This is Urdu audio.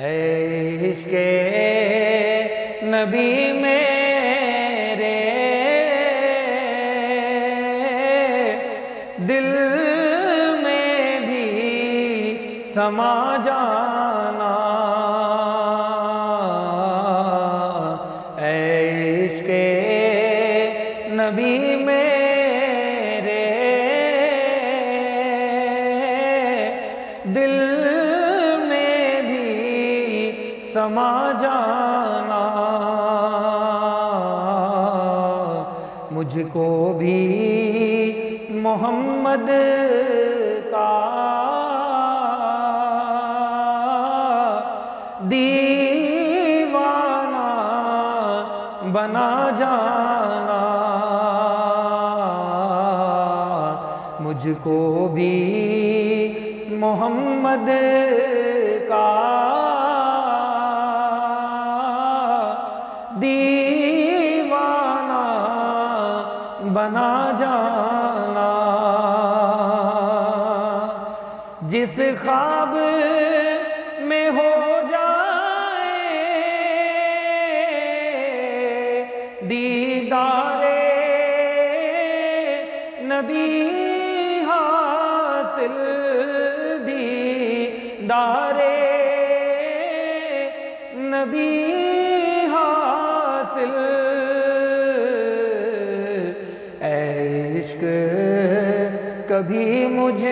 اے عشق نبی میرے دل میں بھی سما جانا، اے عشق نبی میرے دل میں بھی سما جانا، مجھ کو بھی محمد کا دیوانہ بنا جانا، مجھ کو بھی محمد کا دیوانہ بنا جانا، جس خواب میں ہو جائے دیدار نبی حاصل، دیدار نبی حاصل، اے عشق کبھی مجھ